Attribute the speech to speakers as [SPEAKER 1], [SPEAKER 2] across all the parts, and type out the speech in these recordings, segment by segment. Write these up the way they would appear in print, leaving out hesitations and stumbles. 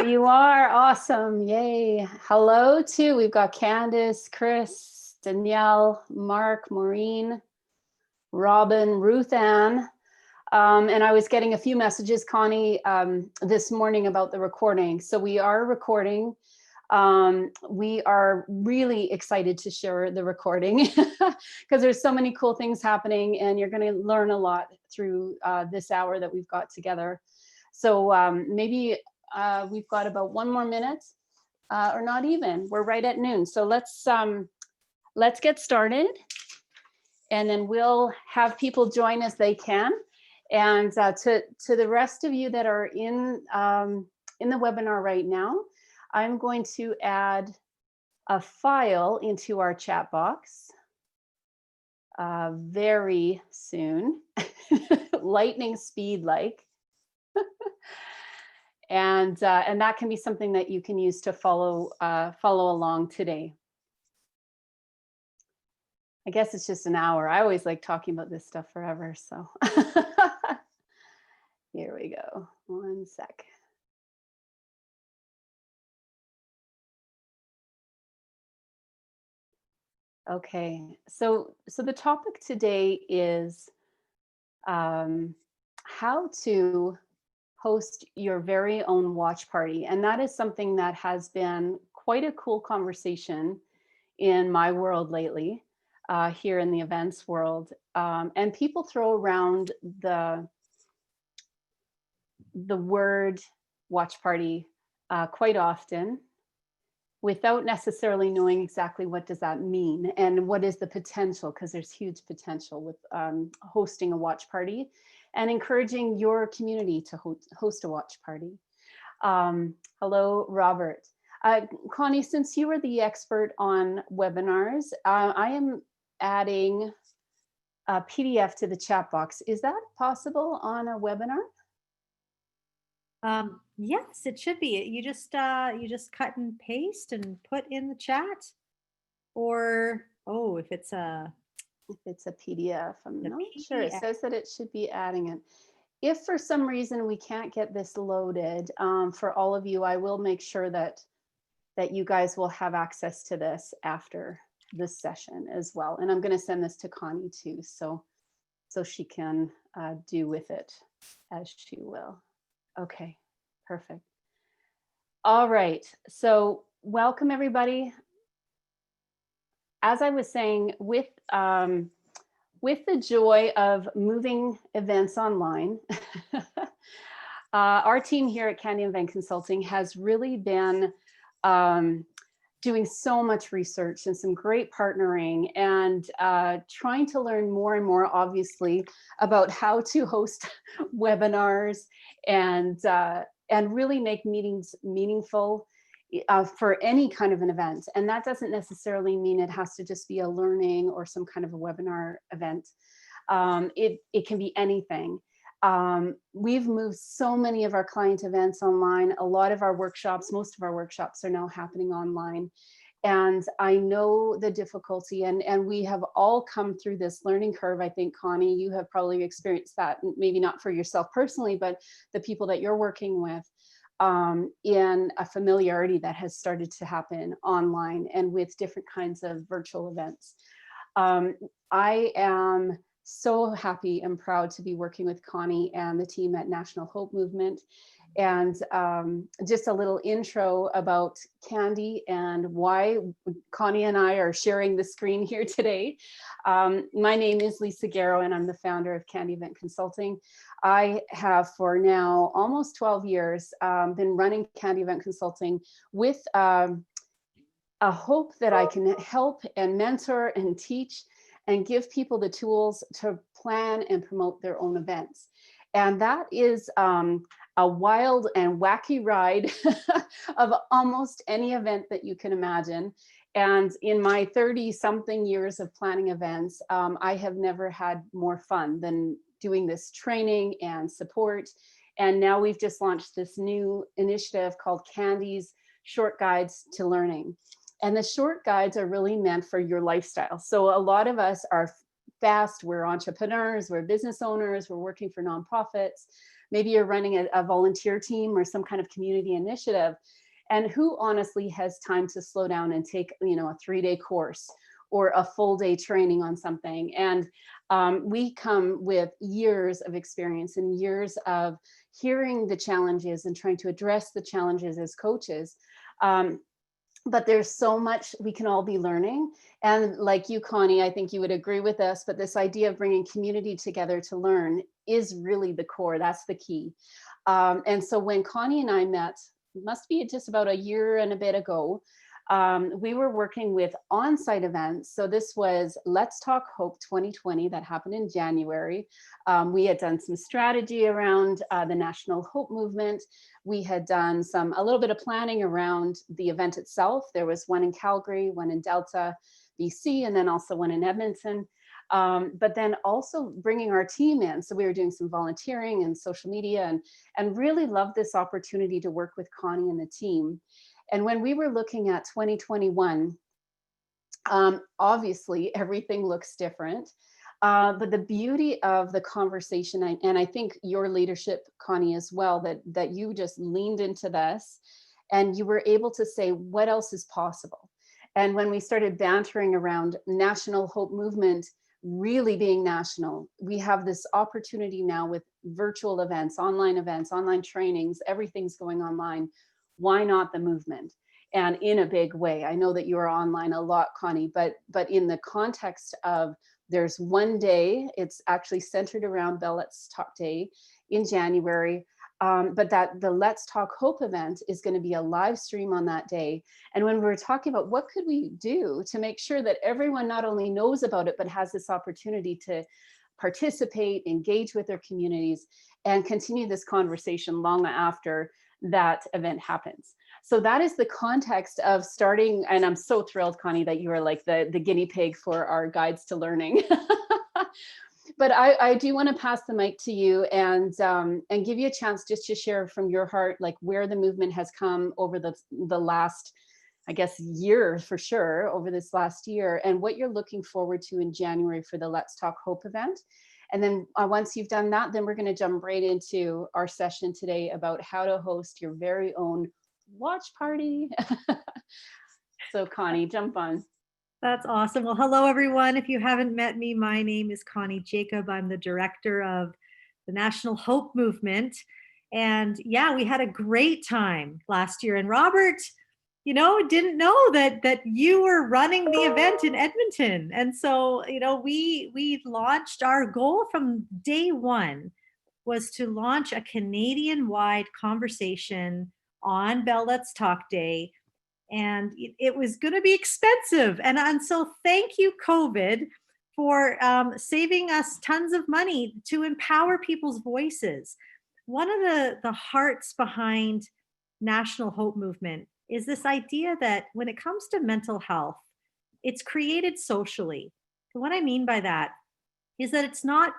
[SPEAKER 1] You are awesome. Yay. Hello too. We've got Candace, Chris, Danielle, Mark, Maureen, Robin, Ruth Ann. And I was getting a few messages, Connie, this morning about the recording. So we are recording. We are really excited to share the recording because there's so many cool things happening, and you're going to learn a lot through this hour that we've got together. So maybe we've got about 1 more minute, or not even. We're right at noon. So let's get started, and then we'll have people join as they can. And to the rest of you that are in the webinar right now, I'm going to add a file into our chat box very soon, lightning speed like. And that can be something that you can use to follow along today. I guess it's just an hour. I always like talking about this stuff forever, so. Here we go, 1 sec. Okay, so the topic today is how to host your very own watch party. And that is something that has been quite a cool conversation in my world lately, here in the events world. And people throw around the word watch party quite often without necessarily knowing exactly what does that mean and what is the potential, because there's huge potential with hosting a watch party and encouraging your community to host a watch party. Hello, Robert. Connie, since you are the expert on webinars, I am adding a PDF to the chat box. Is that possible on a webinar?
[SPEAKER 2] Yes, it should be. You just cut and paste and put in the chat, or if it's a
[SPEAKER 1] PDF, I'm not sure. It says that it should be adding it. If for some reason we can't get this loaded, for all of you, I will make sure that you guys will have access to this after this session as well. And I'm going to send this to Connie too, so she can do with it as she will. Okay, perfect. All right, so welcome everybody. As I was saying, with the joy of moving events online, our team here at Candy Event Consulting has really been doing so much research and some great partnering and trying to learn more and more, obviously, about how to host webinars and really make meetings meaningful for any kind of an event. And that doesn't necessarily mean it has to just be a learning or some kind of a webinar event. It can be anything. We've moved so many of our client events online. A lot of our workshops, most of our workshops are now happening online. And I know the difficulty, and we have all come through this learning curve. I think, Connie, you have probably experienced that, maybe not for yourself personally, but the people that you're working with, in a familiarity that has started to happen online and with different kinds of virtual events. I am so happy and proud to be working with Connie and the team at National Hope Movement. And just a little intro about Candy and why Connie and I are sharing the screen here today. My name is Lisa Garrow, and I'm the founder of Candy Event Consulting. I have for now almost 12 years been running Candy Event Consulting with a hope that I can help and mentor and teach and give people the tools to plan and promote their own events. And that is a wild and wacky ride of almost any event that you can imagine. And in my 30-something years of planning events, I have never had more fun than doing this training and support. And now we've just launched this new initiative called Candy's Short Guides to Learning. And the short guides are really meant for your lifestyle. So a lot of us are fast, we're entrepreneurs, we're business owners, we're working for nonprofits. maybe you're running a volunteer team or some kind of community initiative. And who honestly has time to slow down and take, a 3-day course or a full day training on something? And we come with years of experience and years of hearing the challenges and trying to address the challenges as coaches. But there's so much we can all be learning. And like you, Connie, I think you would agree with us, but this idea of bringing community together to learn is really the core. That's the key. And so when Connie and I met, must be just about a year and a bit ago, we were working with on-site events. So this was Let's Talk Hope 2020 that happened in January. We had done some strategy around the National Hope Movement. We had done a little bit of planning around the event itself. There was one in Calgary, one in Delta, BC, and then also one in Edmonton. But then also bringing our team in. So we were doing some volunteering and social media and really loved this opportunity to work with Connie and the team. And when we were looking at 2021, obviously everything looks different. But the beauty of the conversation, and I think your leadership, Connie, as well, that you just leaned into this and you were able to say, what else is possible? And when we started bantering around National Hope Movement really being national, we have this opportunity now with virtual events, online trainings, everything's going online. Why not the movement? And in a big way. I know that you're online a lot, Connie, but in the context of there's one day, it's actually centered around Bell Let's Talk Day in January, but that the Let's Talk Hope event is going to be a live stream on that day. And when we were talking about what could we do to make sure that everyone not only knows about it, but has this opportunity to participate, engage with their communities, and continue this conversation long after that event happens. So that is the context of starting, and I'm so thrilled, Connie, that you are like the guinea pig for our guides to learning. But I do want to pass the mic to you and give you a chance just to share from your heart, like where the movement has come over the last, I guess, year for sure, over this last year, and what you're looking forward to in January for the Let's Talk Hope event. And then once you've done that, then we're going to jump right into our session today about how to host your very own watch party. So Connie, jump on.
[SPEAKER 2] That's awesome. Well, hello, everyone. If you haven't met me, my name is Connie Jacob. I'm the director of the National Hope Movement. And yeah, we had a great time last year. And Robert, didn't know that you were running the event in Edmonton. And so, we launched, our goal from day one was to launch a Canadian-wide conversation on Bell Let's Talk Day. And it was going to be expensive. And so thank you, COVID, for saving us tons of money to empower people's voices. One of the hearts behind National Hope Movement is this idea that when it comes to mental health, it's created socially. And what I mean by that is that it's not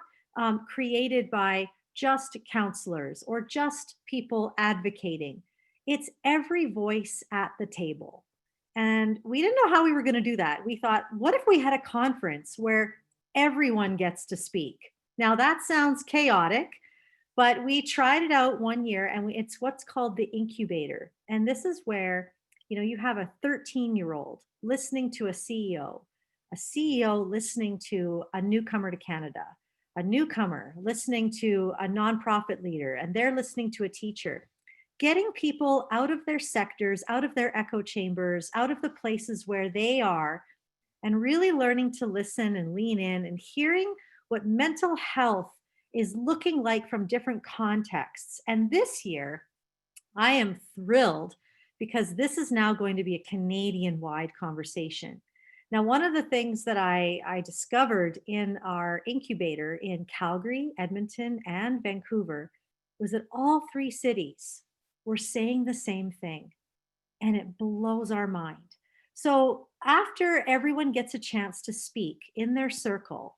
[SPEAKER 2] created by just counselors or just people advocating. It's every voice at the table. And we didn't know how we were going to do that. We thought, what if we had a conference where everyone gets to speak? Now that sounds chaotic, but we tried it out one year, and it's what's called the Incubator. And this is where, you have a 13-year-old listening to a CEO listening to a newcomer to Canada, a newcomer listening to a nonprofit leader, and they're listening to a teacher. Getting people out of their sectors, out of their echo chambers, out of the places where they are, and really learning to listen and lean in and hearing what mental health is looking like from different contexts. And this year, I am thrilled because this is now going to be a Canadian-wide conversation. Now, one of the things that I discovered in our incubator in Calgary, Edmonton, and Vancouver was that all three cities were saying the same thing, and it blows our mind. So after everyone gets a chance to speak in their circle,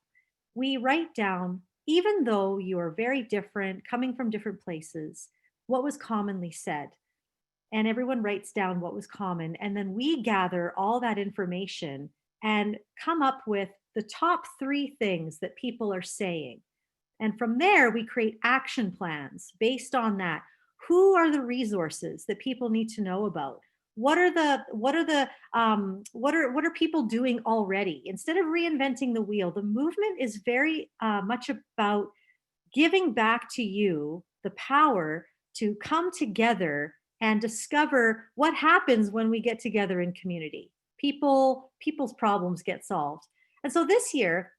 [SPEAKER 2] we write down, even though you are very different, coming from different places, what was commonly said. And everyone writes down what was common. And then we gather all that information and come up with the top 3 things that people are saying. And from there, we create action plans based on that. Who are the resources that people need to know about? What are people doing already? Instead of reinventing the wheel, the movement is very much about giving back to you the power to come together and discover what happens when we get together in community. People's problems get solved. And so this year,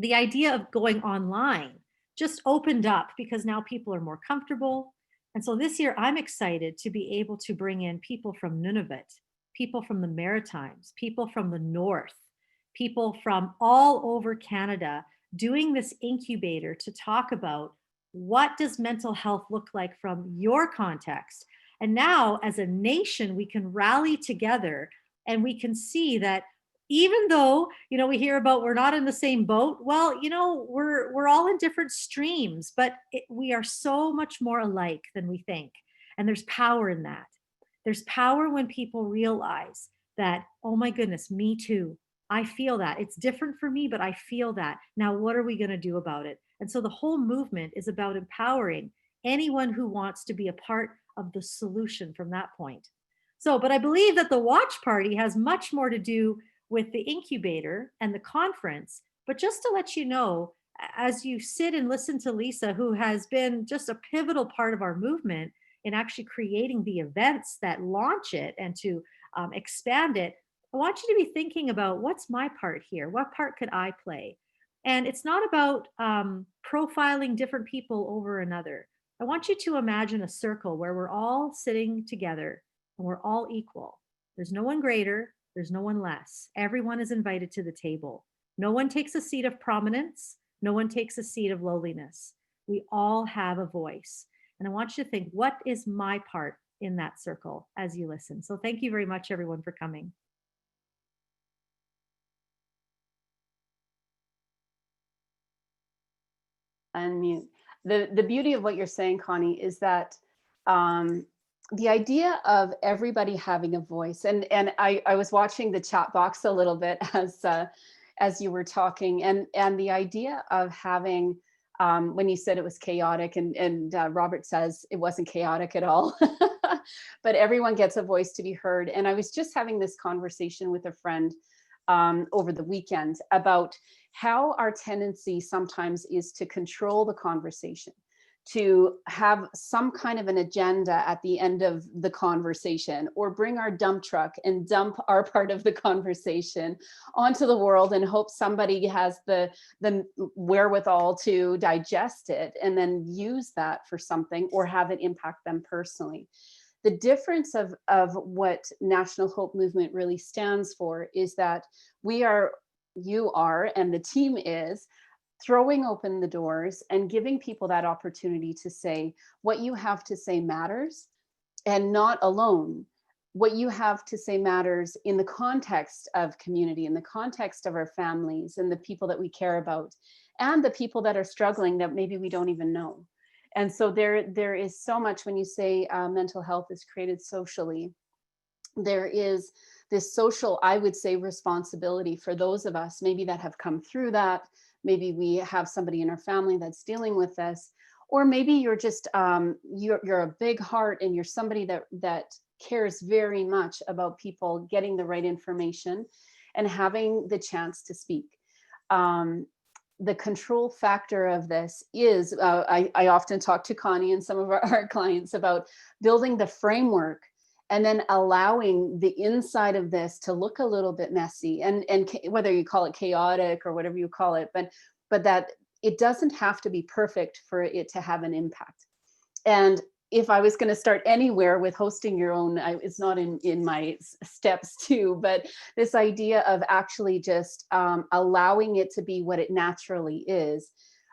[SPEAKER 2] the idea of going online just opened up because now people are more comfortable. And so this year, I'm excited to be able to bring in people from Nunavut, people from the Maritimes, people from the North, people from all over Canada, doing this incubator to talk about what does mental health look like from your context. And now as a nation, we can rally together and we can see that even though, we hear about we're not in the same boat, well, we're all in different streams, but we are so much more alike than we think. And there's power in that. There's power when people realize that, oh my goodness, me too. I feel that. It's different for me, but I feel that. Now, what are we going to do about it? And so the whole movement is about empowering anyone who wants to be a part of the solution from that point. So, but I believe that the watch party has much more to do with the incubator and the conference. But just to let you know, as you sit and listen to Lisa, who has been just a pivotal part of our movement in actually creating the events that launch it and to expand it, I want you to be thinking about what's my part here? What part could I play? And it's not about profiling different people over another. I want you to imagine a circle where we're all sitting together and we're all equal. There's no one greater, there's no one less. Everyone is invited to the table. No one takes a seat of prominence. No one takes a seat of lowliness. We all have a voice. And I want you to think, what is my part in that circle as you listen? So thank you very much, everyone, for coming.
[SPEAKER 1] Unmute. The beauty of what you're saying, Connie, is that the idea of everybody having a voice, and I was watching the chat box a little bit as you were talking, and the idea of having when you said it was chaotic, and Robert says it wasn't chaotic at all, but everyone gets a voice to be heard. And I was just having this conversation with a friend over the weekend about how our tendency sometimes is to control the conversation, to have some kind of an agenda at the end of the conversation, or bring our dump truck and dump our part of the conversation onto the world and hope somebody has the wherewithal to digest it and then use that for something or have it impact them personally. The difference of what National Hope Movement really stands for is that you are, and the team is, throwing open the doors and giving people that opportunity to say what you have to say matters, and not alone. What you have to say matters in the context of community, in the context of our families and the people that we care about, and the people that are struggling that maybe we don't even know. And so there is so much when you say mental health is created socially. There is this social, I would say, responsibility for those of us maybe that have come through that. Maybe we have somebody in our family that's dealing with this, or maybe you're just you're a big heart and you're somebody that cares very much about people getting the right information and having the chance to speak. The control factor of this is, I often talk to Connie and some of our clients about building the framework and then allowing the inside of this to look a little bit messy, and whether you call it chaotic or whatever you call it, but that it doesn't have to be perfect for it to have an impact. And if I was going to start anywhere with hosting your own, it's not in my steps too, but this idea of actually just allowing it to be what it naturally is,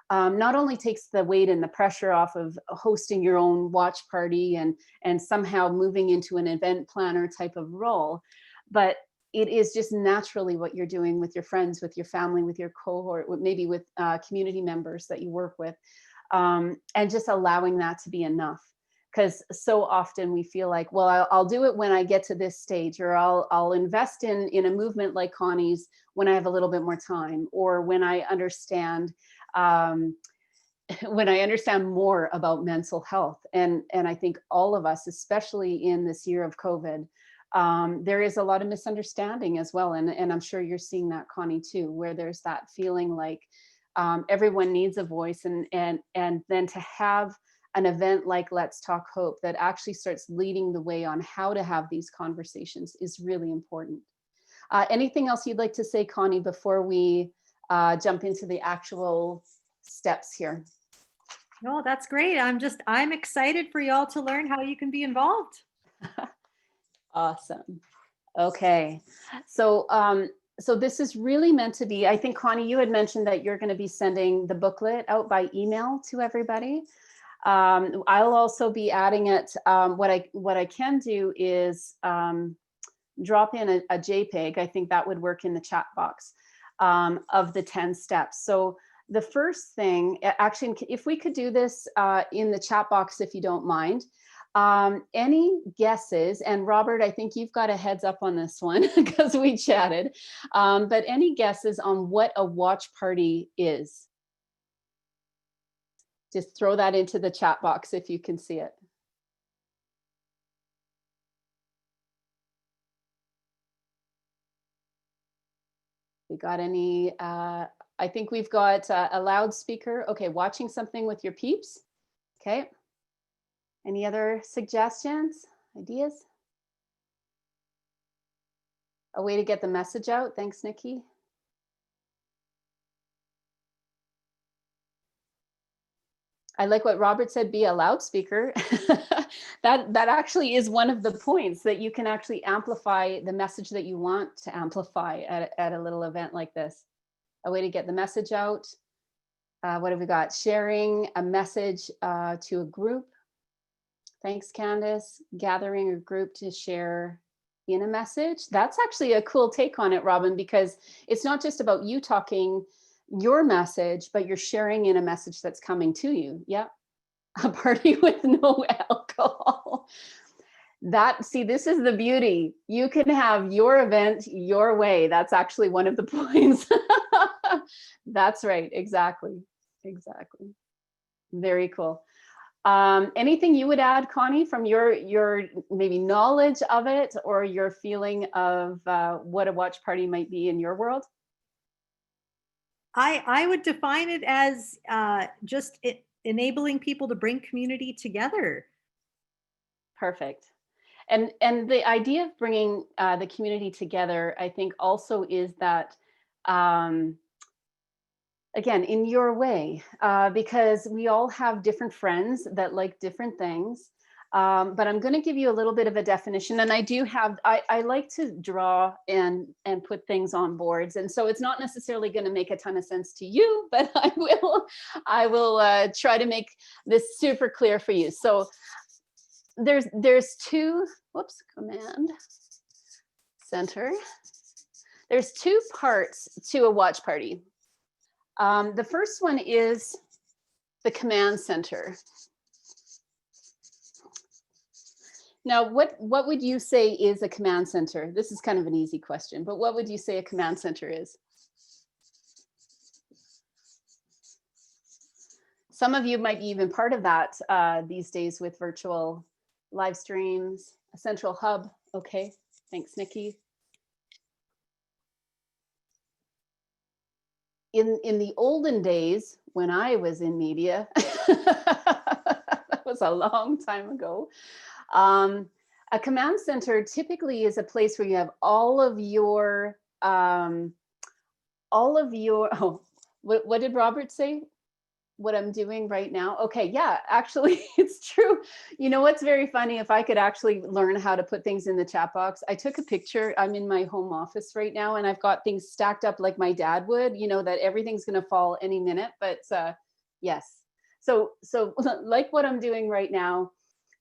[SPEAKER 1] not only takes the weight and the pressure off of hosting your own watch party and somehow moving into an event planner type of role, but it is just naturally what you're doing with your friends, with your family, with your cohort, maybe with community members that you work with, and just allowing that to be enough. Because so often we feel like, well, I'll do it when I get to this stage, or I'll invest in a movement like Connie's when I have a little bit more time, or when I understand when I understand more about mental health, and I think all of us, especially in this year of COVID, there is a lot of misunderstanding as well, and I'm sure you're seeing that, Connie, too, where there's that feeling like everyone needs a voice, and then to have an event like Let's Talk Hope that actually starts leading the way on how to have these conversations is really important. Anything else you'd like to say, Connie, before we jump into the actual steps here?
[SPEAKER 2] No, that's great. I'm excited for y'all to learn how you can be involved.
[SPEAKER 1] Awesome. Okay. So, so this is really meant to be, I think, Connie, you had mentioned that you're going to be sending the booklet out by email to everybody. I'll also be adding it. What I can do is drop in a JPEG. I think that would work in the chat box of the 10 steps. So the first thing, actually, if we could do this in the chat box, if you don't mind, any guesses, and Robert, I think you've got a heads up on this one because we chatted, but any guesses on what a watch party is? Just throw that into the chat box if you can see it. We got any, I think we've got a loudspeaker. Okay, watching something with your peeps. Okay. Any other suggestions, ideas? A way to get the message out. Thanks, Nikki. I like what Robert said, be a loudspeaker. that actually is one of the points, that you can actually amplify the message that you want to amplify at a little event like this. A way to get the message out. What have we got? Sharing a message to a group. Thanks, Candace. Gathering a group to share in a message. That's actually a cool take on it, Robin, because it's not just about you talking your message, but you're sharing in a message that's coming to you. Yep. A party with no alcohol. See, this is the beauty. You can have your event your way. That's actually one of the points. That's right. Exactly. Exactly. Very cool. Anything you would add, Connie, from your maybe knowledge of it, or your feeling of what a watch party might be in your world?
[SPEAKER 2] I would define it as just enabling people to bring community together.
[SPEAKER 1] Perfect. And the idea of bringing the community together, I think, also is that, again, in your way, because we all have different friends that like different things. But I'm going to give you a little bit of a definition, and I do have, I like to draw and put things on boards, and so it's not necessarily going to make a ton of sense to you, but I will try to make this super clear for you. So there's two, whoops, command center. There's two parts to a watch party. The first one is the command center. Now, what would you say is a command center? This is kind of an easy question, but what would you say a command center is? Some of you might be even part of that these days with virtual live streams, a central hub. Okay, thanks, Nikki. In the olden days, when I was in media, that was a long time ago. A command center typically is a place where you have all of your, oh, what did Robert say? What I'm doing right now? Okay, yeah, actually, it's true. You know what's very funny? If I could actually learn how to put things in the chat box, I took a picture. I'm in my home office right now, and I've got things stacked up like my dad would, you know, that everything's going to fall any minute. But yes, so like what I'm doing right now,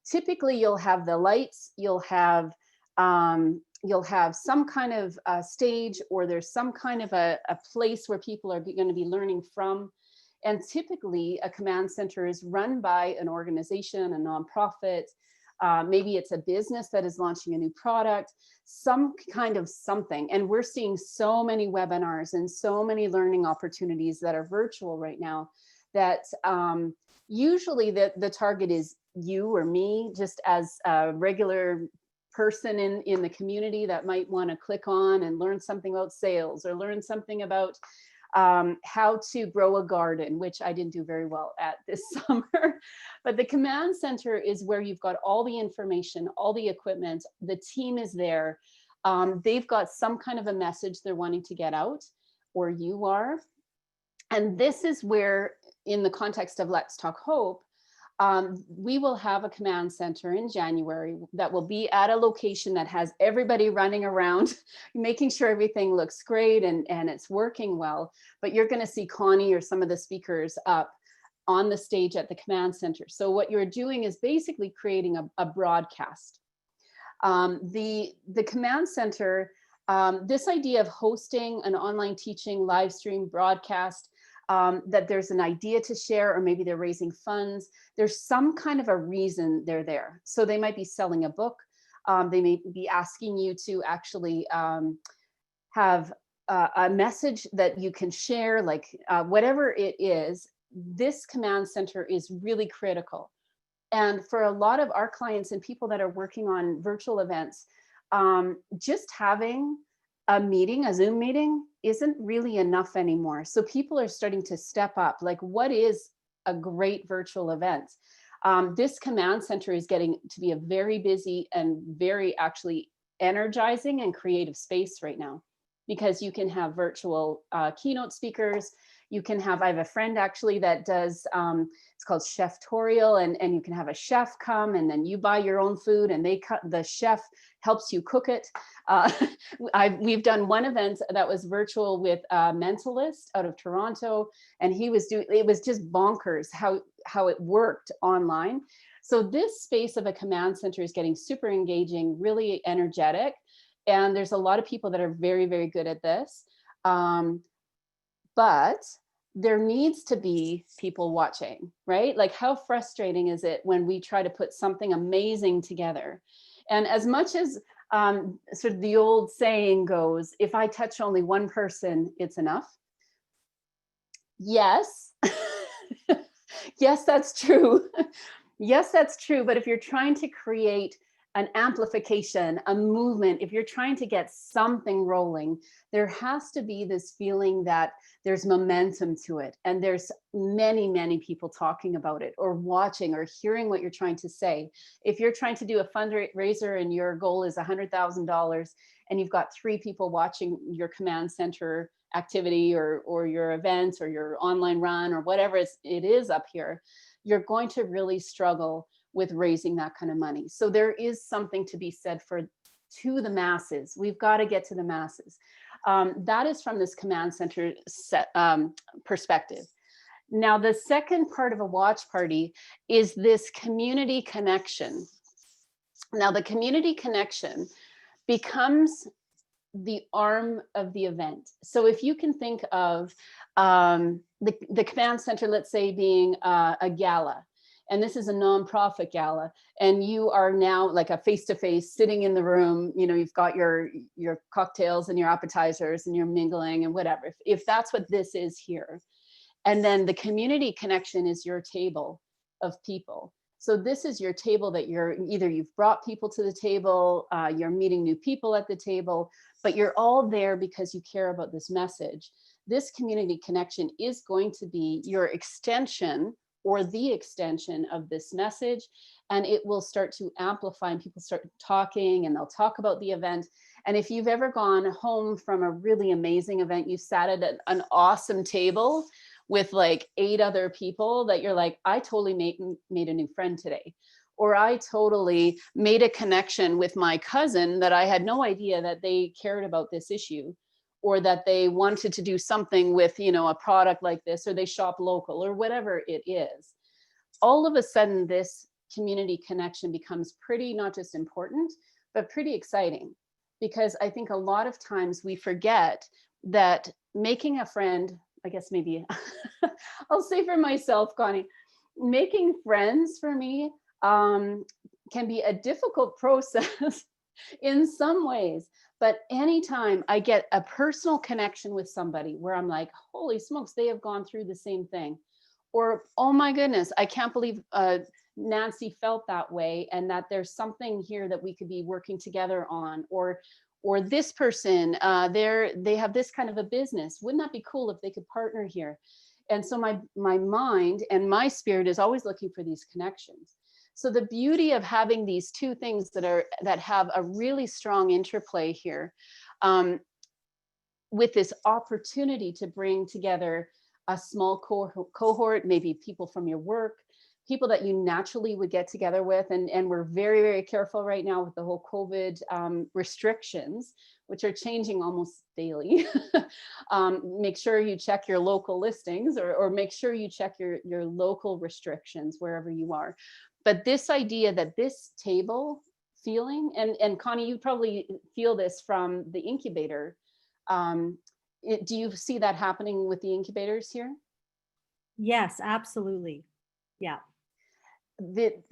[SPEAKER 1] typically you'll have the lights, you'll have some kind of stage, or there's some kind of a place where people are going to be learning from. And typically a command center is run by an organization, a nonprofit, maybe it's a business that is launching a new product, some kind of something. And we're seeing so many webinars and so many learning opportunities that are virtual right now, that usually the target is you or me, just as a regular person in the community that might want to click on and learn something about sales or learn something about how to grow a garden, which I didn't do very well at this summer. But the command center is where you've got all the information, all the equipment, the team is there. They've got some kind of a message they're wanting to get out, or you are. And this is where, in the context of Let's Talk Hope, we will have a command center in January that will be at a location that has everybody running around, making sure everything looks great and it's working well. But you're going to see Connie or some of the speakers up on the stage at the command center. So what you're doing is basically creating a broadcast. The command center, this idea of hosting an online teaching live stream broadcast, that there's an idea to share, or maybe they're raising funds. There's some kind of a reason they're there. So they might be selling a book. They may be asking you to actually have a message that you can share, like whatever it is. This command center is really critical. And for a lot of our clients and people that are working on virtual events, just having a meeting, a Zoom meeting, isn't really enough anymore. So people are starting to step up. Like, what is a great virtual event? This command center is getting to be a very busy and very actually energizing and creative space right now, because you can have virtual keynote speakers. You can have, I have a friend actually that does, it's called Cheftorial, and you can have a chef come and then you buy your own food and the chef helps you cook it. We've done one event that was virtual with a mentalist out of Toronto, and he was doing, it was just bonkers how it worked online. So this space of a command center is getting super engaging, really energetic. And there's a lot of people that are very, very good at this. But there needs to be people watching, right? Like, how frustrating is it when we try to put something amazing together? And as much as sort of the old saying goes, if I touch only one person, it's enough. Yes. Yes, that's true. Yes, that's true. But if you're trying to create an amplification, a movement, if you're trying to get something rolling, there has to be this feeling that there's momentum to it. And there's many, many people talking about it or watching or hearing what you're trying to say. If you're trying to do a fundraiser and your goal is $100,000 and you've got 3 people watching your command center activity or your event or your online run or whatever it is up here, you're going to really struggle with raising that kind of money. So there is something to be said for to the masses. We've got to get to the masses. That is from this command center perspective. Now, the second part of a watch party is this community connection. Now, the community connection becomes the arm of the event. So if you can think of the command center, let's say, being a gala, and this is a nonprofit gala, and you are now like a face-to-face sitting in the room, you know, you've got your cocktails and your appetizers and you're mingling and whatever, if that's what this is here. And then the community connection is your table of people. So this is your table that you've brought people to the table, you're meeting new people at the table, but you're all there because you care about this message. This community connection is going to be your extension or the extension of this message, and it will start to amplify and people start talking and they'll talk about the event. And if you've ever gone home from a really amazing event, you sat at an awesome table with like 8 other people that you're like, I totally made a new friend today. Or I totally made a connection with my cousin that I had no idea that they cared about this issue, or that they wanted to do something with, you know, a product like this, or they shop local, or whatever it is. All of a sudden, this community connection becomes pretty, not just important, but pretty exciting. Because I think a lot of times we forget that making a friend, I guess maybe I'll say for myself, Connie, making friends for me can be a difficult process in some ways. But anytime I get a personal connection with somebody where I'm like, holy smokes, they have gone through the same thing, or oh my goodness, I can't believe Nancy felt that way, and that there's something here that we could be working together on, or this person, they have this kind of a business. Wouldn't that be cool if they could partner here? And so my mind and my spirit is always looking for these connections. So the beauty of having these two things that have a really strong interplay here, with this opportunity to bring together a small cohort, maybe people from your work, people that you naturally would get together with. And we're very, very careful right now with the whole COVID restrictions, which are changing almost daily. Make sure you check your local listings, or make sure you check your local restrictions wherever you are. But this idea that this table feeling, and Connie, you probably feel this from the incubator. Do you see that happening with the incubators here?
[SPEAKER 2] Yes, absolutely. Yeah.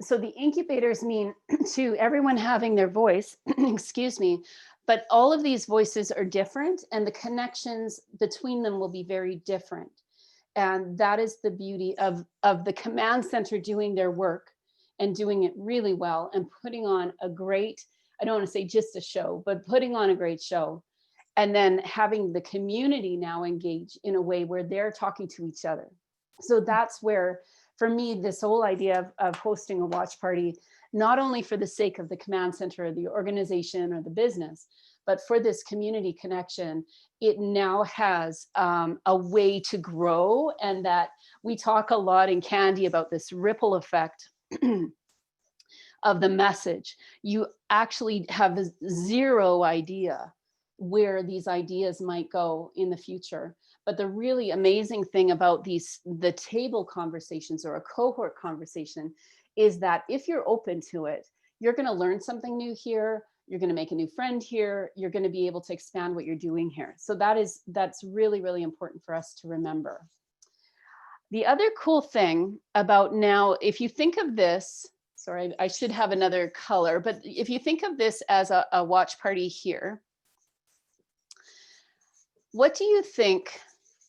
[SPEAKER 1] So the incubators mean to everyone having their voice, excuse me, but all of these voices are different, and the connections between them will be very different. And that is the beauty of the command center doing their work and doing it really well, and putting on a great, I don't want to say just a show, but putting on a great show. And then having the community now engage in a way where they're talking to each other. So that's where, for me, this whole idea of hosting a watch party, not only for the sake of the command center or the organization or the business, but for this community connection, it now has a way to grow. And that we talk a lot in Candy about this ripple effect of the message. You actually have zero idea where these ideas might go in the future. But the really amazing thing about the table conversations or a cohort conversation is that if you're open to it, you're going to learn something new here. You're going to make a new friend here. You're going to be able to expand what you're doing here. So that's really, really important for us to remember. The other cool thing about now, if you think of this, sorry, I should have another color, but if you think of this as a watch party here, what do you think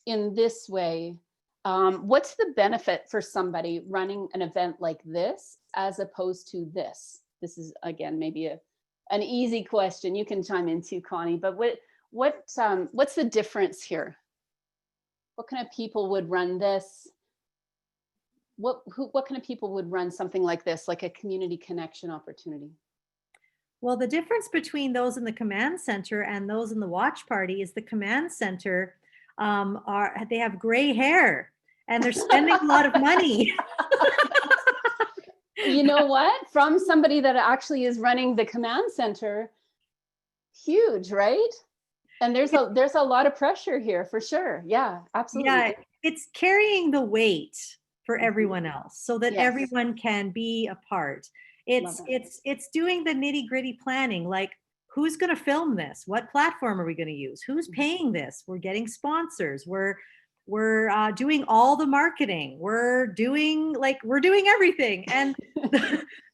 [SPEAKER 1] in this way? What's the benefit for somebody running an event like this as opposed to this? This is, again, maybe an easy question. You can chime in too, Connie, but what's the difference here? What kind of people would run this? What kind of people would run something like this, like a community connection opportunity?
[SPEAKER 2] Well, the difference between those in the command center and those in the watch party is the command center they have gray hair and they're spending a lot of money.
[SPEAKER 1] You know what? From somebody that actually is running the command center, huge, right? And there's a lot of pressure here for sure. Yeah, absolutely.
[SPEAKER 2] Yeah, it's carrying the weight for everyone else so that
[SPEAKER 1] Yes.
[SPEAKER 2] everyone can be a part. It's doing the nitty-gritty planning, like who's going to film this? What platform are we going to use? Who's paying this? We're getting sponsors. We're doing all the marketing. We're doing everything. And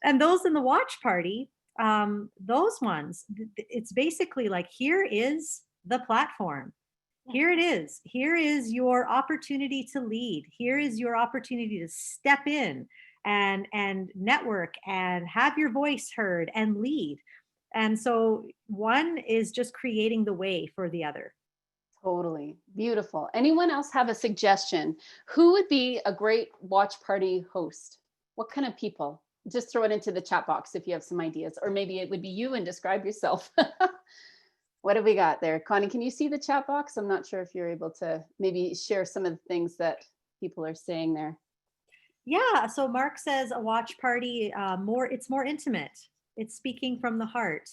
[SPEAKER 2] and those in the watch party, those ones, it's basically like, here is the platform. Here it is. Here is your opportunity to lead. Here is your opportunity to step in and network and have your voice heard and lead. And so one is just creating the way for the other.
[SPEAKER 1] Totally. Beautiful. Anyone else have a suggestion? Who would be a great watch party host? What kind of people? Just throw it into the chat box if you have some ideas, or maybe it would be you and describe yourself. What have we got there? Connie, can you see the chat box? I'm not sure if you're able to maybe share some of the things that people are saying there.
[SPEAKER 2] Yeah, so Mark says a watch party, it's more intimate. It's speaking from the heart.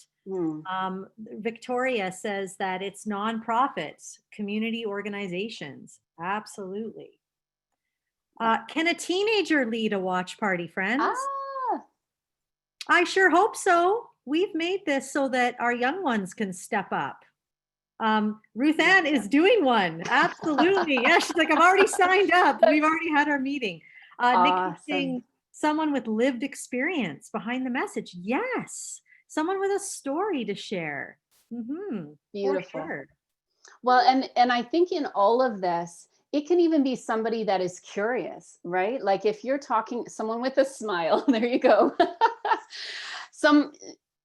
[SPEAKER 2] Victoria says that it's nonprofits, community organizations. Absolutely. Can a teenager lead a watch party, friends? I sure hope so. We've made this so that our young ones can step up. Ruth Ann is doing one. Absolutely. Yeah, she's like, I've already signed up. We've already had our meeting. Nikki saying someone with lived experience behind the message. Yes. Someone with a story to share.
[SPEAKER 1] Beautiful.
[SPEAKER 2] For sure.
[SPEAKER 1] Well, and I think in all of this, It can even be somebody that is curious, right? Like if you're talking someone with a smile, there you go. Some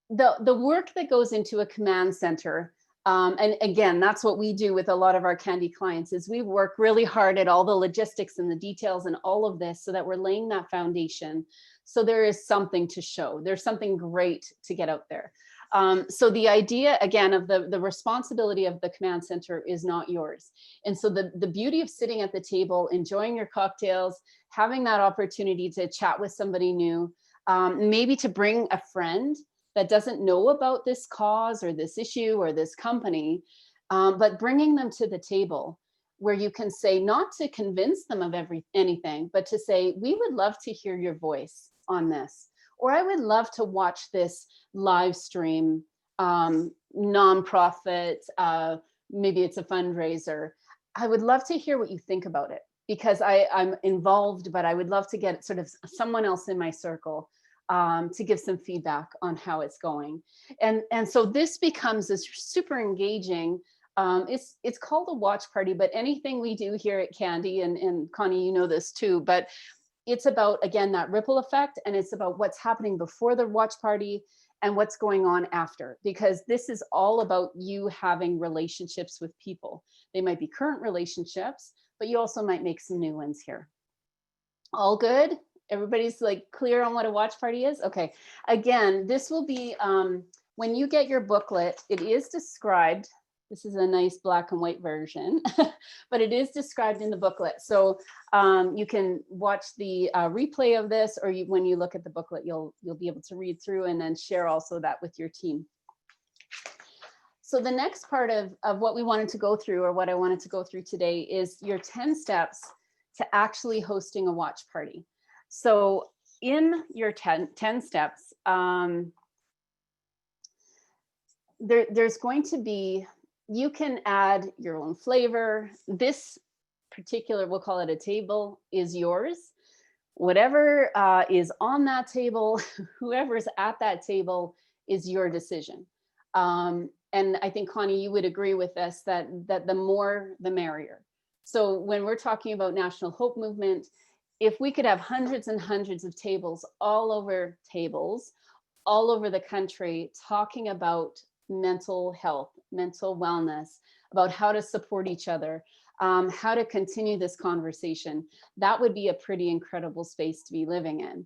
[SPEAKER 1] the work that goes into a command center, and again, that's what we do with a lot of our Candy clients, is we work really hard at all the logistics and the details and all of this so that we're laying that foundation. So there is something to show. There's something great to get out there. So the idea, again, of the responsibility of the command center is not yours. And so the beauty of sitting at the table, enjoying your cocktails, having that opportunity to chat with somebody new, maybe to bring a friend that doesn't know about this cause or this issue or this company, but bringing them to the table where you can say, not to convince them of anything, but to say, we would love to hear your voice on this, or I would love to watch this live stream nonprofit, maybe it's a fundraiser. I would love to hear what you think about it, because I'm involved, but I would love to get sort of someone else in my circle to give some feedback on how it's going. And so this becomes this super engaging, it's called a watch party, but anything we do here at Candy, and Connie, you know this too, but it's about, again, that ripple effect, and it's about what's happening before the watch party and what's going on after, because this is all about you having relationships with people. They might be current relationships, but you also might make some new ones here. All good? Everybody's like clear on what a watch party is? Okay. Again, this will be, when you get your booklet, it is described. This is a nice black and white version, but it is described in the booklet. So you can watch the replay of this, or when you look at the booklet, you'll be able to read through and then share also that with your team. So the next part of what we wanted to go through, or what I wanted to go through today, is your 10 steps to actually hosting a watch party. So in your 10 steps, there's going to be, you can add your own flavor. This particular, we'll call it a table, is yours. Whatever is on that table, whoever's at that table, is your decision. And I think, Connie, you would agree with us that the more, the merrier. So when we're talking about National Hope Movement, if we could have hundreds and hundreds of tables all over the country talking about mental health, mental wellness, about how to support each other, how to continue this conversation, that would be a pretty incredible space to be living in.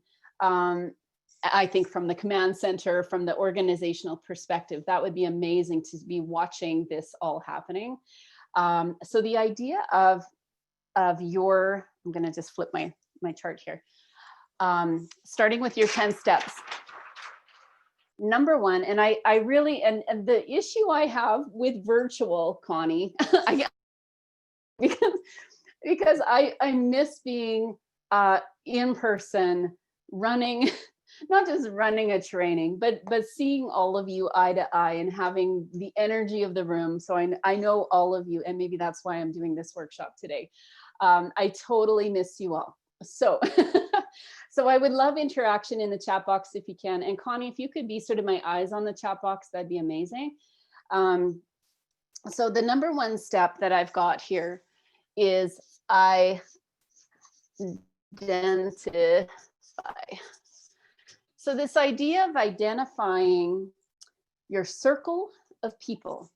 [SPEAKER 1] I think from the command center, from the organizational perspective, that would be amazing to be watching this all happening. So the idea of your, I'm going to just flip my chart here. Starting with your 10 steps. Number one, and I really, and the issue I have with virtual, Connie, because I miss being in person, running, not just running a training, but seeing all of you eye to eye and having the energy of the room. So I know all of you, and maybe that's why I'm doing this workshop today. I totally miss you all. So, so I would love interaction in the chat box if you can. And Connie, if you could be sort of my eyes on the chat box, that'd be amazing. So the number one step that I've got here is identify. So this idea of identifying your circle of people.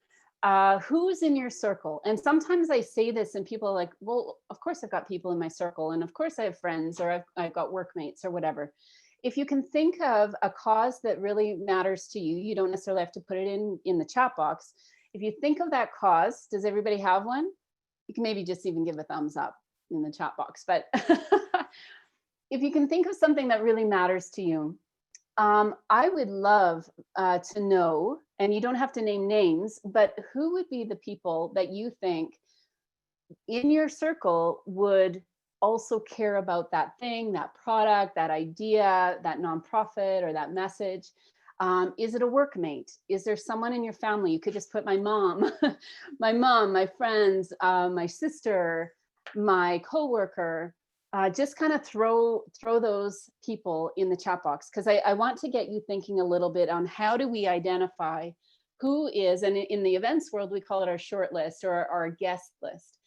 [SPEAKER 1] Who's in your circle? And sometimes I say this and people are like, well, of course I've got people in my circle, and of course I have friends, or I've got workmates or whatever. If you can think of a cause that really matters to you, you don't necessarily have to put it in the chat box. If you think of that cause, does everybody have one? You can maybe just even give a thumbs up in the chat box. But if you can think of something that really matters to you, I would love to know, and you don't have to name names, but who would be the people that you think in your circle would also care about that thing, that product, that idea, that nonprofit, or that message? Is it a workmate? Is there someone in your family? You could just put my mom, my friends, my sister, my coworker. Just kind of throw those people in the chat box, because I want to get you thinking a little bit on how do we identify who is, and in the events world, we call it our short list or our guest list.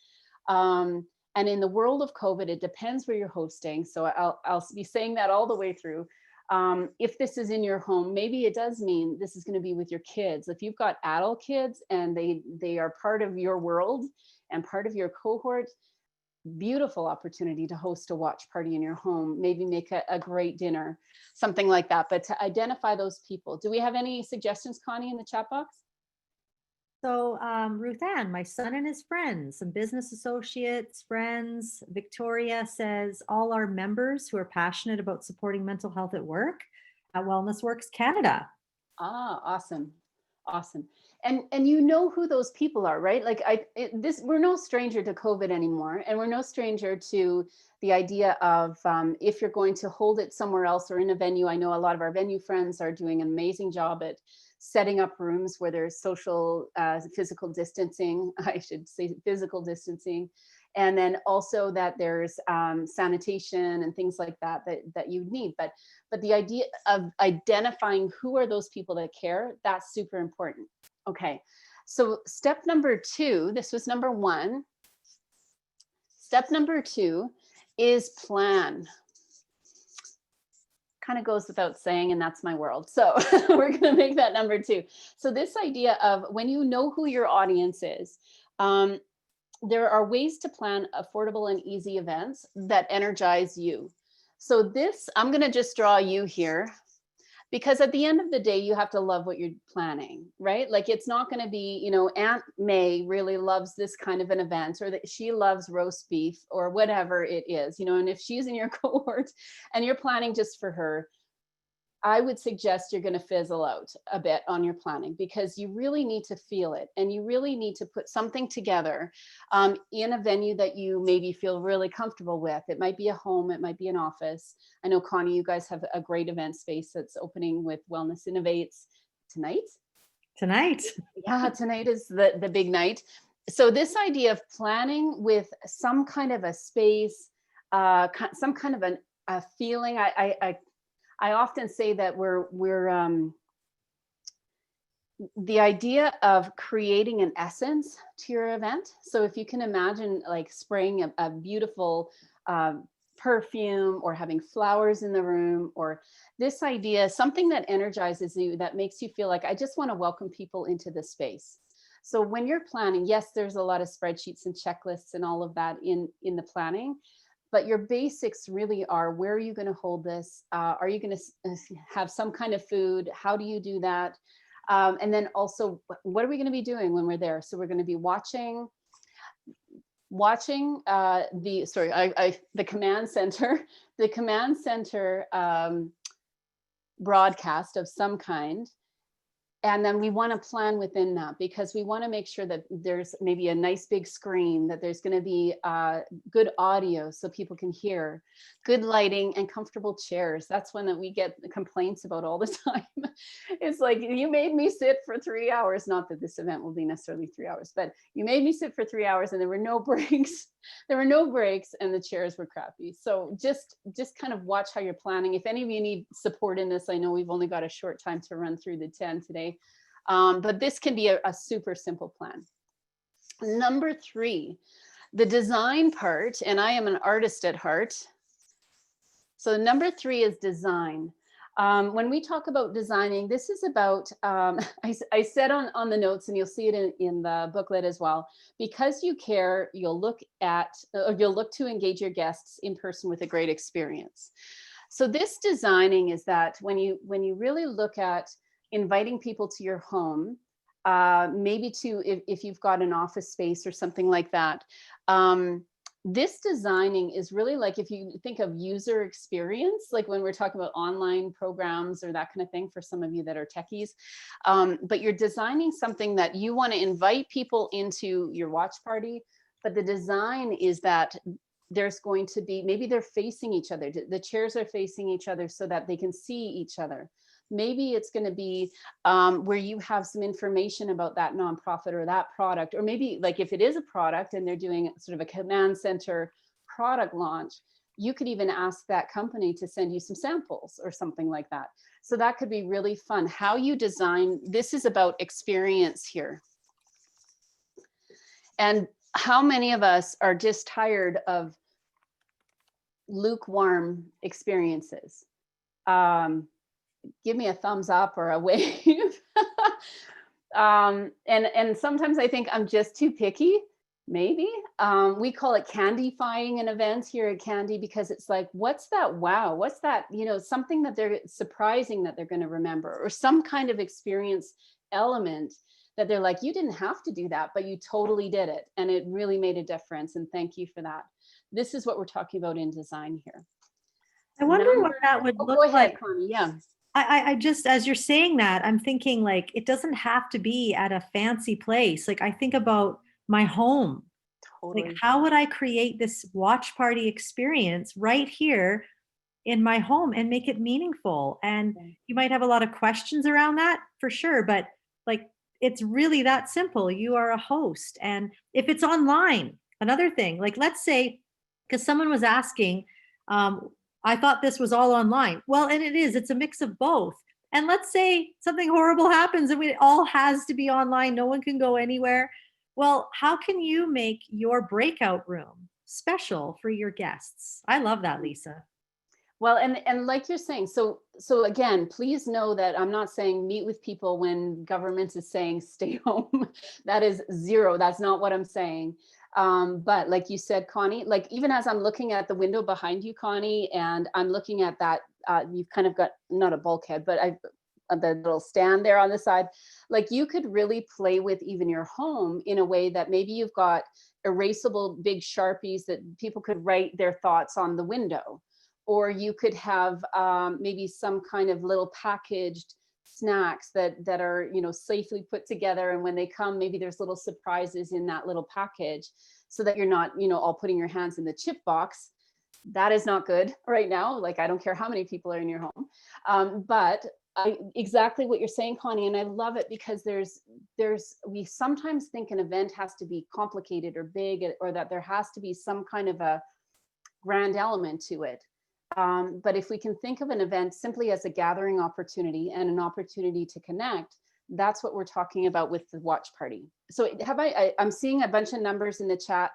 [SPEAKER 1] And in the world of COVID, it depends where you're hosting. So I'll be saying that all the way through. If this is in your home, maybe it does mean this is going to be with your kids. If you've got adult kids and they are part of your world and part of your cohort, beautiful opportunity to host a watch party in your home, maybe make a great dinner, something like that. But to identify those people. Do we have any suggestions, Connie, in the chat box?
[SPEAKER 2] So, Ruth Ann, my son and his friends, some business associates, friends. Victoria says all our members who are passionate about supporting mental health at work at Wellness Works Canada.
[SPEAKER 1] Ah, awesome. Awesome. And you know who those people are, right? Like we're no stranger to COVID anymore. And we're no stranger to the idea of if you're going to hold it somewhere else or in a venue. I know a lot of our venue friends are doing an amazing job at setting up rooms where there's social, physical distancing, I should say physical distancing. And then also that there's sanitation and things like that you need. But the idea of identifying who are those people that care, that's super important. Okay, so step number 2, this was number 1. Step number 2 is plan. Kind of goes without saying, and that's my world. So we're going to make that number 2. So this idea of when you know who your audience is, there are ways to plan affordable and easy events that energize you. So this, I'm going to just draw you here, because at the end of the day, you have to love what you're planning, right? Like it's not going to be, you know, Aunt May really loves this kind of an event, or that she loves roast beef or whatever it is, you know, and if she's in your cohort and you're planning just for her, I would suggest you're going to fizzle out a bit on your planning, because you really need to feel it and you really need to put something together in a venue that you maybe feel really comfortable with. It might be a home, it might be an office. I know, Connie, you guys have a great event space that's opening with Wellness Innovates tonight. Yeah, tonight is the big night. So this idea of planning with some kind of a space, some kind of a feeling, I often say that we're the idea of creating an essence to your event. So if you can imagine like spraying a beautiful perfume, or having flowers in the room, or this idea, something that energizes you, that makes you feel like I just want to welcome people into the space. So when you're planning, yes, there's a lot of spreadsheets and checklists and all of that in the planning. But your basics really are, where are you going to hold this? Are you going to have some kind of food? How do you do that? And then also, what are we going to be doing when we're there? So we're going to be watching the command center broadcast of some kind. And then we want to plan within that, because we want to make sure that there's maybe a nice big screen, that there's going to be good audio so people can hear, good lighting, and comfortable chairs. That's one that we get complaints about all the time. It's like, you made me sit for 3 hours. Not that this event will be necessarily 3 hours, but you made me sit for 3 hours and there were no breaks. There were no breaks and the chairs were crappy. So just kind of watch how you're planning. If any of you need support in this, I know we've only got a short time to run through the 10 today, but this can be a super simple plan. Number 3, the design part, and I am an artist at heart. So number 3 is design. When we talk about designing, this is about, I said on the notes, and you'll see it in the booklet as well, because you care, you'll look to engage your guests in person with a great experience. So this designing is that when you really look at inviting people to your home, maybe if you've got an office space or something like that, this designing is really like, if you think of user experience, like when we're talking about online programs or that kind of thing, for some of you that are techies, but you're designing something that you want to invite people into your watch party. But the design is that there's going to be, maybe they're facing each other. The chairs are facing each other so that they can see each other. Maybe it's going to be where you have some information about that nonprofit or that product, or maybe like if it is a product and they're doing sort of a command center product launch, you could even ask that company to send you some samples or something like that. So that could be really fun. How you design, this is about experience here. And how many of us are just tired of lukewarm experiences? Give me a thumbs up or a wave. And sometimes I think I'm just too picky. Maybe we call it candyfying an event here at Candy, because it's like, what's that? Wow, what's that? Something that they're surprising that they're going to remember, or some kind of experience element that they're like, you didn't have to do that, but you totally did it, and it really made a difference. And thank you for that. This is what we're talking about in design here.
[SPEAKER 2] I wonder what that would look
[SPEAKER 1] Go ahead,
[SPEAKER 2] like.
[SPEAKER 1] Connie. Yeah.
[SPEAKER 2] I just, as you're saying that, I'm thinking like, it doesn't have to be at a fancy place. Like I think about my home. Like,
[SPEAKER 1] Totally.
[SPEAKER 2] how would I create this watch party experience right here in my home and make it meaningful? And you might have a lot of questions around that for sure, but like, it's really that simple. You are a host. And if it's online, another thing, like let's say, because someone was asking, I thought this was all online. Well, and it is, it's a mix of both. And let's say something horrible happens and it all has to be online. No one can go anywhere. Well, how can you make your breakout room special for your guests? I love that, Lisa.
[SPEAKER 1] Well, and like you're saying, so again, please know that I'm not saying meet with people when government is saying stay home. That is zero. That's not what I'm saying. But like you said, Connie, like even as I'm looking at the window behind you, Connie, and I'm looking at that, you've kind of got not a bulkhead, but the little stand there on the side. Like you could really play with even your home in a way that maybe you've got erasable big Sharpies that people could write their thoughts on the window. Or you could have maybe some kind of little packaged snacks that are safely put together, and when they come, maybe there's little surprises in that little package, so that you're not all putting your hands in the chip box. That is not good right now. Like I don't care how many people are in your home, but exactly what you're saying, Connie, and I love it, because we sometimes think an event has to be complicated or big, or that there has to be some kind of a grand element to it. But if we can think of an event simply as a gathering opportunity and an opportunity to connect, that's what we're talking about with the watch party. So I'm seeing a bunch of numbers in the chat